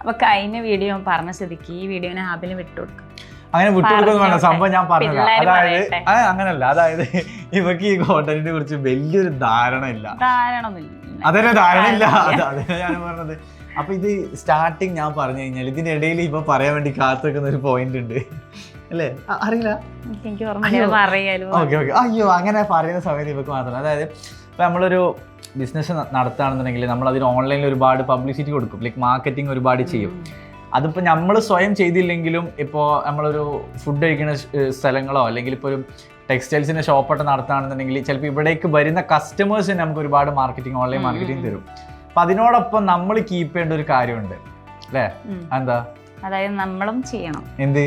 അപ്പൊ കഴിഞ്ഞ വീഡിയോ പറഞ്ഞ സ്ഥിതിക്ക് ഈ വീഡിയോനെ ഹാബിന് വിട്ടുകൊടുക്കും. അങ്ങനെ വിട്ടുകൊടുക്കുന്നു വേണ്ട സംഭവം ഞാൻ പറഞ്ഞില്ല. അതായത് അങ്ങനല്ല, അതായത് ഇവക്ക് ഈ കോണ്ടന്റിനെ കുറിച്ച് വലിയൊരു ധാരണ ഇല്ല. അതന്നെ ധാരണ ഇല്ല, അതന്നെ ഞാൻ പറഞ്ഞത്. അപ്പൊ ഇത് സ്റ്റാർട്ടിങ് ഞാൻ പറഞ്ഞു കഴിഞ്ഞാൽ ഇതിന്റെ ഇടയിൽ ഇപ്പൊ പറയാൻ വേണ്ടി കാത്തു വെക്കുന്ന ഒരു പോയിന്റ് ഉണ്ട് അല്ലേ? അറിയില്ല, ഓക്കെ ഓക്കെ. അയ്യോ, അങ്ങനെ പറയുന്ന സമയത്ത് ഇവക്ക് മാത്രം. അതായത് ഇപ്പൊ നമ്മളൊരു ബിസിനസ് നടത്തുകയാണെന്നുണ്ടെങ്കിൽ നമ്മൾ അതിന് ഓൺലൈനിൽ ഒരുപാട് പബ്ലിസിറ്റി കൊടുക്കും, ലൈക്ക് മാർക്കറ്റിംഗ് ഒരുപാട് ചെയ്യും. അതിപ്പോൾ നമ്മൾ സ്വയം ചെയ്തില്ലെങ്കിലും ഇപ്പോൾ നമ്മളൊരു ഫുഡ് കഴിക്കുന്ന സ്ഥലങ്ങളോ അല്ലെങ്കിൽ ഇപ്പോൾ ഒരു ടെക്സ്റ്റൈൽസിൻ്റെ ഷോപ്പൊക്കെ നടത്തുകയാണെന്നുണ്ടെങ്കിൽ ചിലപ്പോൾ ഇവിടേക്ക് വരുന്ന കസ്റ്റമേഴ്സിന് നമുക്ക് ഒരുപാട് മാർക്കറ്റിംഗ്, ഓൺലൈൻ മാർക്കറ്റിംഗ് തരും. അപ്പം അതിനോടൊപ്പം നമ്മൾ കീപ്പ് ചെയ്യേണ്ട ഒരു കാര്യമുണ്ട് അല്ലേ? എന്താ? അതായത് നമ്മളും ചെയ്യണം. എന്ത്?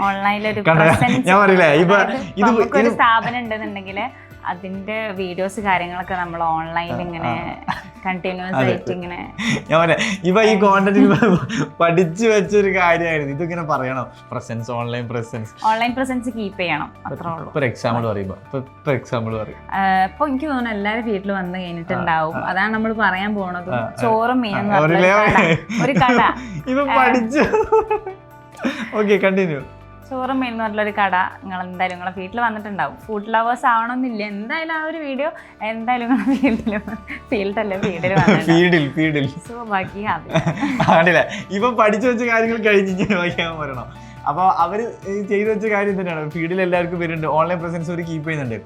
ഓൺലൈനിലൊരു ഞാൻ പറയില്ലേ, ഒരു സ്ഥാപനം ഉണ്ടെന്നുണ്ടെങ്കിൽ അതിന്റെ വീഡിയോസ് കാര്യങ്ങളൊക്കെ നമ്മൾ ഓൺലൈനിൽ ഇങ്ങനെ കണ്ടിന്യൂസ് ആയിട്ട് ഇങ്ങനെ ഞാൻ പറയാം. ഇപ്പൊ ഈ കോണ്ടന്റ് പഠിച്ചു വെച്ചൊരു കാര്യമായിരുന്നു ഇതിങ്ങനെ പറയണം. പ്രസൻസ്, ഓൺലൈൻ പ്രസൻസ് കീപ്പ് ചെയ്യണം, അത്രേ ഉള്ളൂ. ഇപ്പൊ എക്സാമ്പിൾ പറയും. ഇപ്പൊ എനിക്ക് തോന്നുന്നു എല്ലാരും വീട്ടിൽ വന്ന് കഴിഞ്ഞിട്ടുണ്ടാവും. അതാണ് നമ്മൾ പറയാൻ പോണത്. ചോറും മീനും ഒരു കട ഇപ്പൊ പഠിച്ചു. Okay, continue. ചോറും മീൻ എന്ന് പറഞ്ഞൊരു കട നിങ്ങൾ എന്തായാലും നിങ്ങളെ വീട്ടിൽ വന്നിട്ടുണ്ടാവും. ഫുഡ് ലവേഴ്സ് ആവണമെന്നില്ല, എന്തായാലും ആ ഒരു വീഡിയോ എന്തായാലും നിങ്ങളെ ഫീൽഡിൽ സോ ബാക്കി ആണല്ലേ? ഇപ്പൊ പഠിച്ചു വെച്ച കാര്യങ്ങൾ കഴിഞ്ഞ് വായിക്കാൻ പറയണം. അപ്പോൾ അവർ ചെയ്തു വെച്ച കാര്യം തന്നെയാണ്. ഫീൽഡിൽ എല്ലാവർക്കും വരുന്നുണ്ട്, ഓൺലൈൻ പ്രസൻസ് ഒരു കീപ്പ് ചെയ്യുന്നുണ്ട്.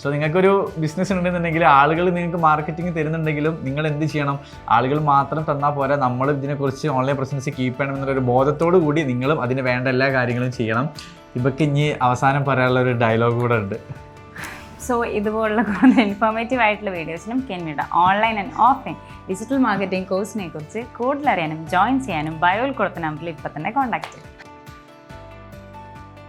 സോ നിങ്ങൾക്കൊരു ബിസിനസ് ഉണ്ടെന്നുണ്ടെങ്കിൽ ആളുകൾ നിങ്ങൾക്ക് മാർക്കറ്റിംഗ് തരുന്നുണ്ടെങ്കിലും നിങ്ങൾ എന്ത് ചെയ്യണം? ആളുകൾ മാത്രം തന്നാൽ പോരാ, നമ്മൾ ഇതിനെക്കുറിച്ച് ഓൺലൈൻ പ്രസൻസ് കീപ്പ് ചെയ്യണം എന്നുള്ളൊരു ബോധത്തോടു കൂടി നിങ്ങളും അതിന് വേണ്ട എല്ലാ കാര്യങ്ങളും ചെയ്യണം. ഇവർക്ക് ഇനി അവസാനം പറയാനുള്ള ഒരു ഡയലോഗ് കൂടെ ഉണ്ട്. സോ ഇതുപോലുള്ള കൂടുതൽ ഇൻഫോർമേറ്റീവ് ആയിട്ടുള്ള വീഡിയോസിനും കെൻവിയുടെ online and offline digital marketing കോഴ്സിനെ കുറിച്ച് കൂടുതൽ അറിയാനും ജോയിൻ ചെയ്യാനും ബയോയിൽ കൊടുത്ത നമ്പറിൽ ഇപ്പം തന്നെ കോൺടാക്ട് ചെയ്യും.